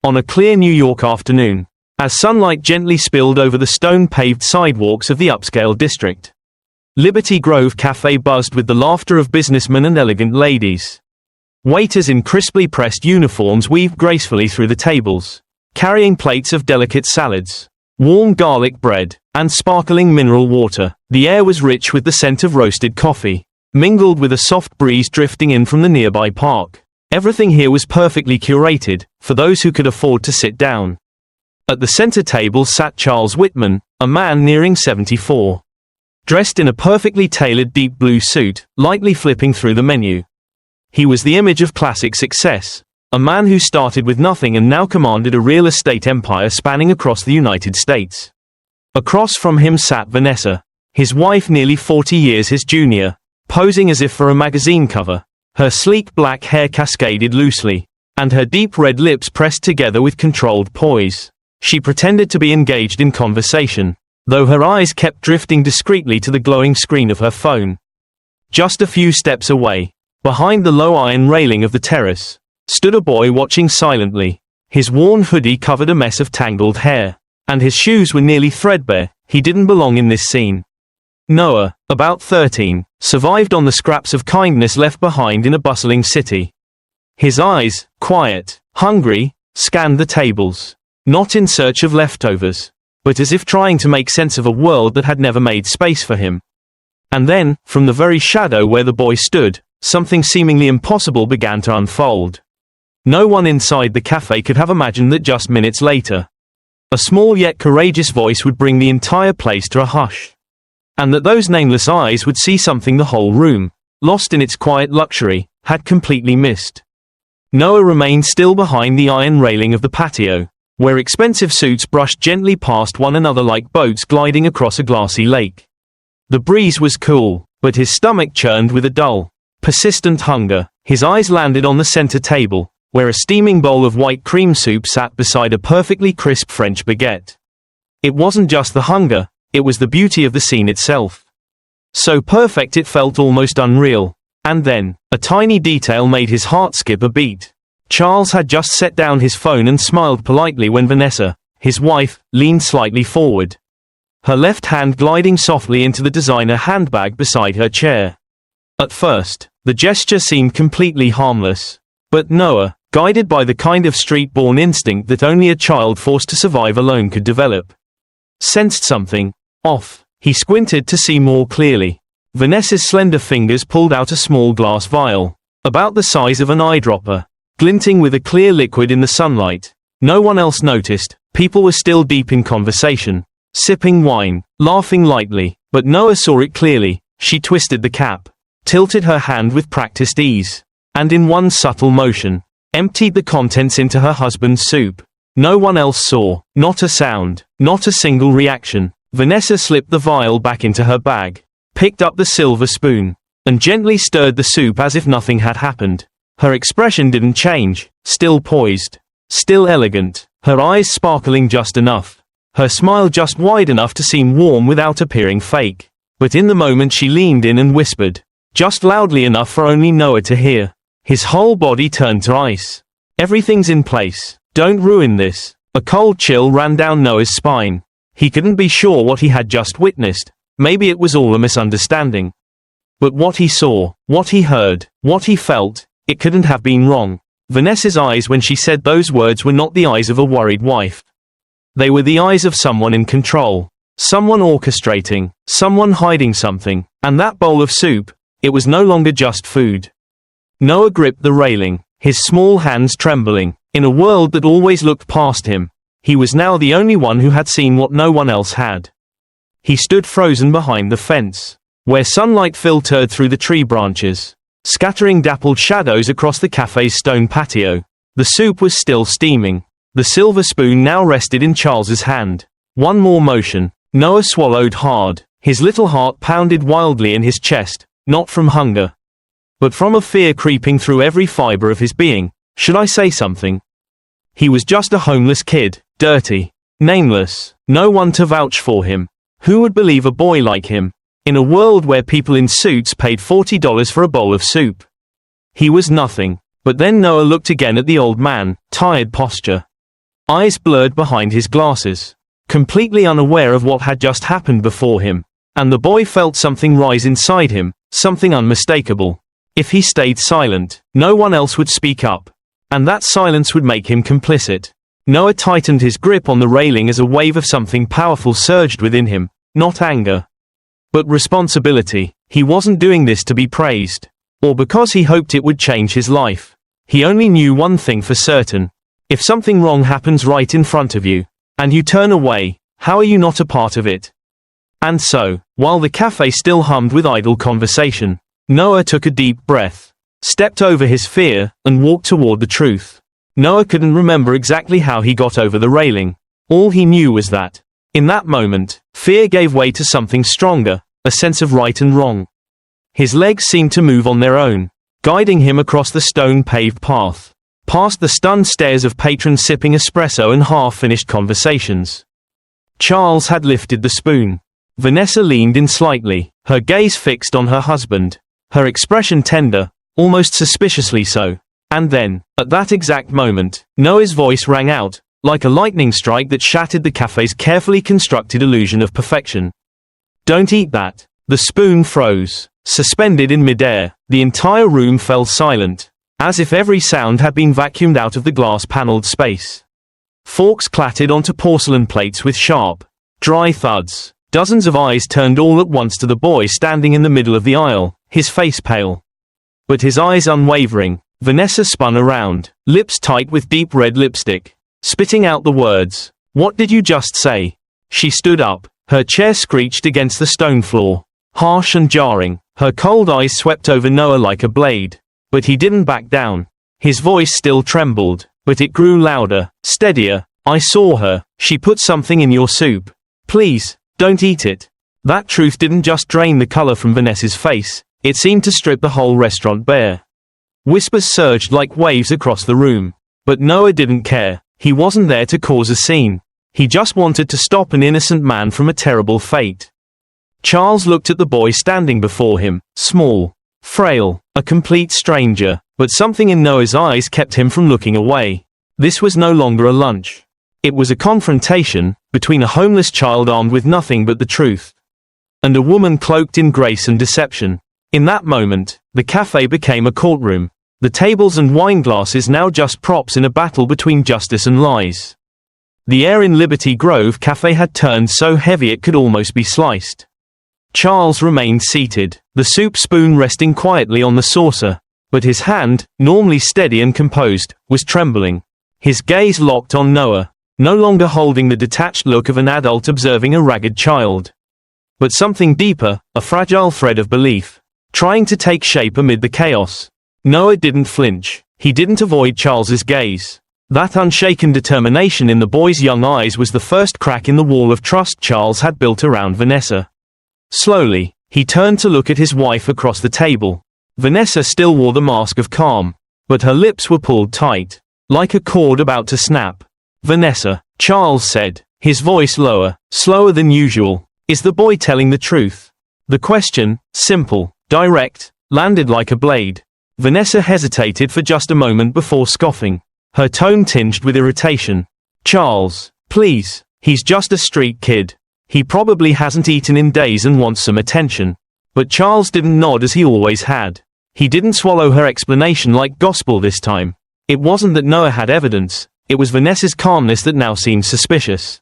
on a clear New York afternoon, as sunlight gently spilled over the stone-paved sidewalks of the upscale district. Liberty Grove Cafe buzzed with the laughter of businessmen and elegant ladies. Waiters in crisply pressed uniforms weaved gracefully through the tables, carrying plates of delicate salads, warm garlic bread, and sparkling mineral water. The air was rich with the scent of roasted coffee, mingled with a soft breeze drifting in from the nearby park. Everything here was perfectly curated, for those who could afford to sit down. At the center table sat Charles Whitman, a man nearing 74. Dressed in a perfectly tailored deep blue suit, lightly flipping through the menu. He was the image of classic success, a man who started with nothing and now commanded a real estate empire spanning across the United States. Across from him sat Vanessa, his wife nearly 40 years his junior, posing as if for a magazine cover. Her sleek black hair cascaded loosely, and her deep red lips pressed together with controlled poise. She pretended to be engaged in conversation, though her eyes kept drifting discreetly to the glowing screen of her phone. Just a few steps away, behind the low iron railing of the terrace, stood a boy watching silently. His worn hoodie covered a mess of tangled hair, and his shoes were nearly threadbare. He didn't belong in this scene. Noah, about 13, survived on the scraps of kindness left behind in a bustling city. His eyes, quiet, hungry, scanned the tables, not in search of leftovers, but as if trying to make sense of a world that had never made space for him. And then, from the very shadow where the boy stood, something seemingly impossible began to unfold. No one inside the cafe could have imagined that just minutes later, a small yet courageous voice would bring the entire place to a hush. And that those nameless eyes would see something the whole room, lost in its quiet luxury, had completely missed. Noah remained still behind the iron railing of the patio, where expensive suits brushed gently past one another like boats gliding across a glassy lake. The breeze was cool, but his stomach churned with a dull, persistent hunger. His eyes landed on the center table, where a steaming bowl of white cream soup sat beside a perfectly crisp French baguette. It wasn't just the hunger, it was the beauty of the scene itself. So perfect it felt almost unreal. And then, a tiny detail made his heart skip a beat. Charles had just set down his phone and smiled politely when Vanessa, his wife, leaned slightly forward, her left hand gliding softly into the designer handbag beside her chair. At first, the gesture seemed completely harmless. But Noah, guided by the kind of street-born instinct that only a child forced to survive alone could develop, sensed something off. He squinted to see more clearly. Vanessa's slender fingers pulled out a small glass vial, about the size of an eyedropper, glinting with a clear liquid in the sunlight. No one else noticed. People were still deep in conversation, sipping wine, laughing lightly, but Noah saw it clearly. She twisted the cap, tilted her hand with practiced ease, and in one subtle motion, emptied the contents into her husband's soup. No one else saw, not a sound, not a single reaction. Vanessa slipped the vial back into her bag, picked up the silver spoon, and gently stirred the soup as if nothing had happened. Her expression didn't change, still poised, still elegant, her eyes sparkling just enough, her smile just wide enough to seem warm without appearing fake. But in the moment she leaned in and whispered, just loudly enough for only Noah to hear. His whole body turned to ice. Everything's in place. Don't ruin this. A cold chill ran down Noah's spine. He couldn't be sure what he had just witnessed. Maybe it was all a misunderstanding. But what he saw, what he heard, what he felt, it couldn't have been wrong. Vanessa's eyes when she said those words were not the eyes of a worried wife. They were the eyes of someone in control. Someone orchestrating, someone hiding something. And that bowl of soup, it was no longer just food. Noah gripped the railing, his small hands trembling. In a world that always looked past him, he was now the only one who had seen what no one else had. He stood frozen behind the fence, where sunlight filtered through the tree branches, scattering dappled shadows across the cafe's stone patio. The soup was still steaming. The silver spoon now rested in Charles's hand. One more motion. Noah swallowed hard. His little heart pounded wildly in his chest, not from hunger, but from a fear creeping through every fiber of his being. Should I say something? He was just a homeless kid, dirty, nameless, no one to vouch for him. Who would believe a boy like him? In a world where people in suits paid $40 for a bowl of soup. He was nothing. But then Noah looked again at the old man, tired posture, eyes blurred behind his glasses, completely unaware of what had just happened before him. And the boy felt something rise inside him, something unmistakable. If he stayed silent, no one else would speak up. And that silence would make him complicit. Noah tightened his grip on the railing as a wave of something powerful surged within him, not anger, but responsibility. He wasn't doing this to be praised, or because he hoped it would change his life. He only knew one thing for certain. If something wrong happens right in front of you, and you turn away, how are you not a part of it? And so, while the cafe still hummed with idle conversation, Noah took a deep breath, stepped over his fear, and walked toward the truth. Noah couldn't remember exactly how he got over the railing. All he knew was that, in that moment, fear gave way to something stronger, a sense of right and wrong. His legs seemed to move on their own, guiding him across the stone-paved path, past the stunned stares of patrons sipping espresso and half-finished conversations. Charles had lifted the spoon. Vanessa leaned in slightly, her gaze fixed on her husband, her expression tender, almost suspiciously so. And then, at that exact moment, Noah's voice rang out, like a lightning strike that shattered the cafe's carefully constructed illusion of perfection. "Don't eat that." The spoon froze, suspended in midair. The entire room fell silent, as if every sound had been vacuumed out of the glass-paneled space. Forks clattered onto porcelain plates with sharp, dry thuds. Dozens of eyes turned all at once to the boy standing in the middle of the aisle, his face pale, but his eyes unwavering. Vanessa spun around, lips tight with deep red lipstick, spitting out the words, "What did you just say?" She stood up, her chair screeched against the stone floor, harsh and jarring. Her cold eyes swept over Noah like a blade, but he didn't back down. His voice still trembled, but it grew louder, steadier. "I saw her. She put something in your soup. Please, don't eat it." That truth didn't just drain the color from Vanessa's face, it seemed to strip the whole restaurant bare. Whispers surged like waves across the room. But Noah didn't care. He wasn't there to cause a scene. He just wanted to stop an innocent man from a terrible fate. Charles looked at the boy standing before him, small, frail, a complete stranger, but something in Noah's eyes kept him from looking away. This was no longer a lunch. It was a confrontation, between a homeless child armed with nothing but the truth, and a woman cloaked in grace and deception. In that moment, the cafe became a courtroom. The tables and wine glasses now just props in a battle between justice and lies. The air in Liberty Grove Cafe had turned so heavy it could almost be sliced. Charles remained seated, the soup spoon resting quietly on the saucer, but his hand, normally steady and composed, was trembling. His gaze locked on Noah, no longer holding the detached look of an adult observing a ragged child, but something deeper, a fragile thread of belief, trying to take shape amid the chaos. Noah didn't flinch. He didn't avoid Charles's gaze. That unshaken determination in the boy's young eyes was the first crack in the wall of trust Charles had built around Vanessa. Slowly, he turned to look at his wife across the table. Vanessa still wore the mask of calm, but her lips were pulled tight, like a cord about to snap. "Vanessa," Charles said, his voice lower, slower than usual, "is the boy telling the truth?" The question, simple, direct, landed like a blade. Vanessa hesitated for just a moment before scoffing, her tone tinged with irritation. "Charles, please, he's just a street kid. He probably hasn't eaten in days and wants some attention." But Charles didn't nod as he always had. He didn't swallow her explanation like gospel this time. It wasn't that Noah had evidence, it was Vanessa's calmness that now seemed suspicious.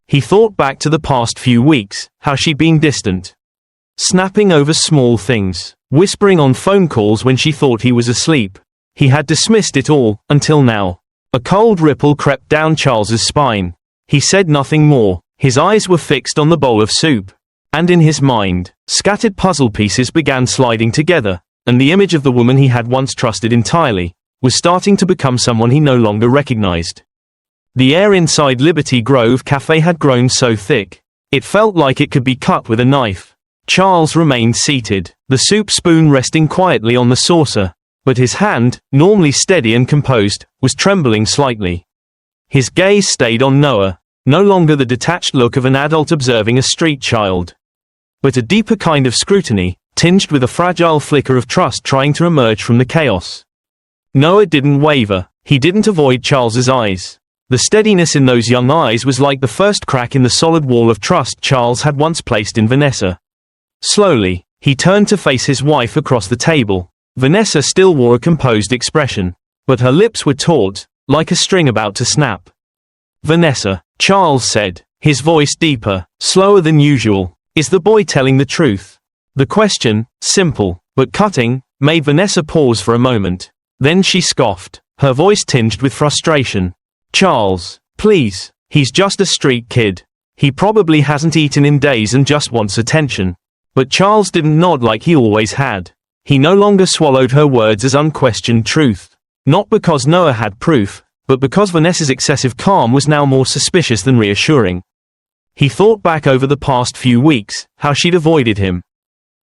He thought back to the past few weeks, how she'd been distant, snapping over small things, whispering on phone calls when she thought he was asleep. He had dismissed it all, until now. A cold ripple crept down Charles's spine. He said nothing more, his eyes were fixed on the bowl of soup. And in his mind, scattered puzzle pieces began sliding together, and the image of the woman he had once trusted entirely was starting to become someone he no longer recognized. The air inside Liberty Grove Cafe had grown so thick, it felt like it could be cut with a knife. Charles remained seated, the soup spoon resting quietly on the saucer, but his hand, normally steady and composed, was trembling slightly. His gaze stayed on Noah, no longer the detached look of an adult observing a street child, but a deeper kind of scrutiny, tinged with a fragile flicker of trust trying to emerge from the chaos. Noah didn't waver. He didn't avoid Charles's eyes. The steadiness in those young eyes was like the first crack in the solid wall of trust Charles had once placed in Vanessa. Slowly, he turned to face his wife across the table. Vanessa still wore a composed expression, but her lips were taut, like a string about to snap. "Vanessa," Charles said, his voice deeper, slower than usual, "is the boy telling the truth?" The question, simple, but cutting, made Vanessa pause for a moment. Then she scoffed, her voice tinged with frustration. "Charles, please, he's just a street kid. He probably hasn't eaten in days and just wants attention." But Charles didn't nod like he always had. He no longer swallowed her words as unquestioned truth. Not because Noah had proof, but because Vanessa's excessive calm was now more suspicious than reassuring. He thought back over the past few weeks, how she'd avoided him,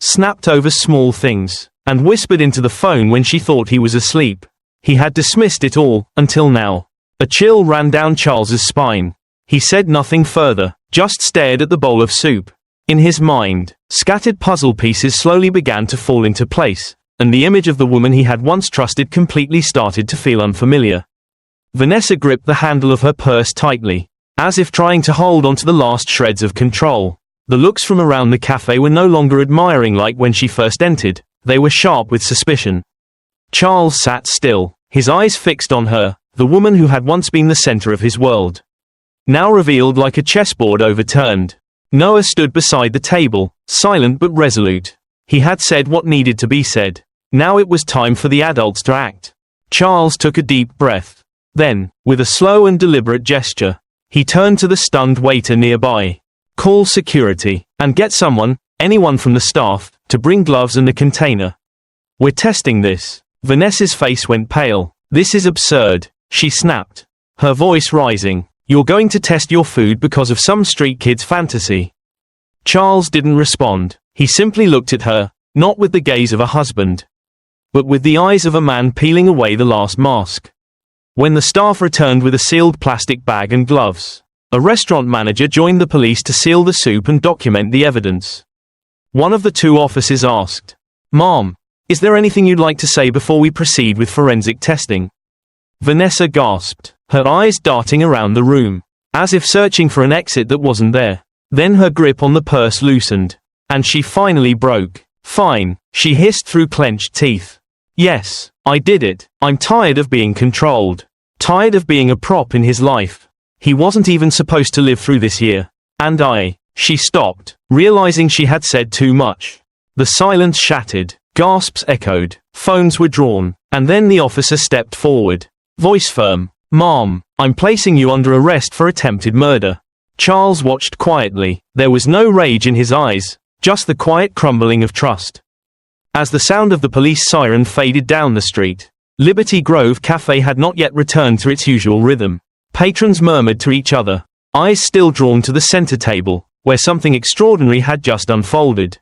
snapped over small things, and whispered into the phone when she thought he was asleep. He had dismissed it all, until now. A chill ran down Charles's spine. He said nothing further, just stared at the bowl of soup. In his mind, scattered puzzle pieces slowly began to fall into place, and the image of the woman he had once trusted completely started to feel unfamiliar. Vanessa gripped the handle of her purse tightly, as if trying to hold onto the last shreds of control. The looks from around the cafe were no longer admiring like when she first entered, they were sharp with suspicion. Charles sat still, his eyes fixed on her, the woman who had once been the center of his world. Now revealed like a chessboard overturned. Noah stood beside the table, silent but resolute. He had said what needed to be said. Now it was time for the adults to act. Charles took a deep breath. Then, with a slow and deliberate gesture, he turned to the stunned waiter nearby. "Call security, and get someone, anyone from the staff, to bring gloves and a container. We're testing this." Vanessa's face went pale. "This is absurd," she snapped, her voice rising. "You're going to test your food because of some street kid's fantasy?" Charles didn't respond. He simply looked at her, not with the gaze of a husband, but with the eyes of a man peeling away the last mask. When the staff returned with a sealed plastic bag and gloves, a restaurant manager joined the police to seal the soup and document the evidence. One of the two officers asked, "Ma'am, is there anything you'd like to say before we proceed with forensic testing?" Vanessa gasped, her eyes darting around the room, as if searching for an exit that wasn't there. Then her grip on the purse loosened, and she finally broke. "Fine," she hissed through clenched teeth. "Yes, I did it. I'm tired of being controlled. Tired of being a prop in his life. He wasn't even supposed to live through this year. And She stopped, realizing she had said too much. The silence shattered, gasps echoed, phones were drawn, and then the officer stepped forward. Voice firm. "Ma'am, I'm placing you under arrest for attempted murder." Charles watched quietly. There was no rage in his eyes, just the quiet crumbling of trust. As the sound of the police siren faded down the street, Liberty Grove Cafe had not yet returned to its usual rhythm. Patrons murmured to each other, eyes still drawn to the center table, where something extraordinary had just unfolded.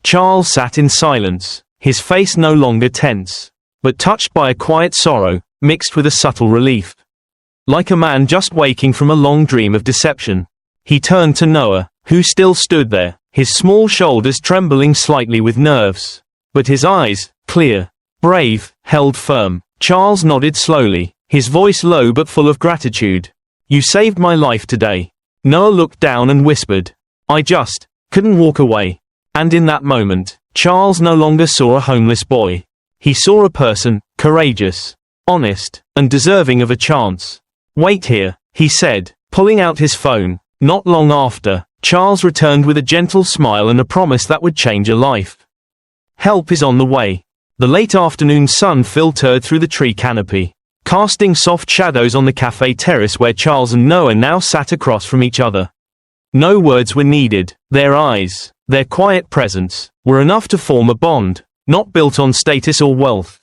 Charles sat in silence, his face no longer tense, but touched by a quiet sorrow, mixed with a subtle relief. Like a man just waking from a long dream of deception. He turned to Noah, who still stood there, his small shoulders trembling slightly with nerves. But his eyes, clear, brave, held firm. Charles nodded slowly, his voice low but full of gratitude. "You saved my life today." Noah looked down and whispered, "I just couldn't walk away." And in that moment, Charles no longer saw a homeless boy. He saw a person, courageous, honest, and deserving of a chance. "Wait here," he said, pulling out his phone. Not long after, Charles returned with a gentle smile and a promise that would change a life. Help is on the way. The late afternoon sun filtered through the tree canopy, casting soft shadows on the cafe terrace where Charles and Noah now sat across from each other. No words were needed. Their eyes, their quiet presence, were enough to form a bond, not built on status or wealth,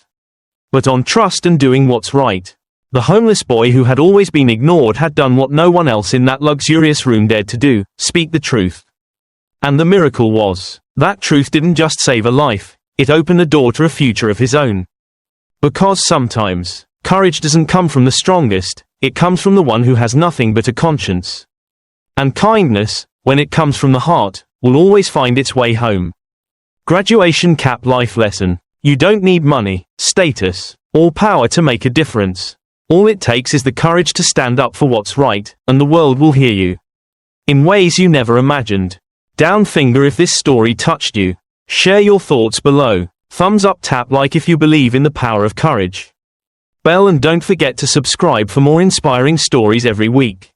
but on trust and doing what's right. The homeless boy who had always been ignored had done what no one else in that luxurious room dared to do, speak the truth. And the miracle was, that truth didn't just save a life, it opened a door to a future of his own. Because sometimes, courage doesn't come from the strongest, it comes from the one who has nothing but a conscience. And kindness, when it comes from the heart, will always find its way home. Graduation Cap Life Lesson. You don't need money, status, or power to make a difference. All it takes is the courage to stand up for what's right, and the world will hear you. In ways you never imagined. Down finger if this story touched you. Share your thoughts below. Thumbs up, tap like if you believe in the power of courage. Bell, and don't forget to subscribe for more inspiring stories every week.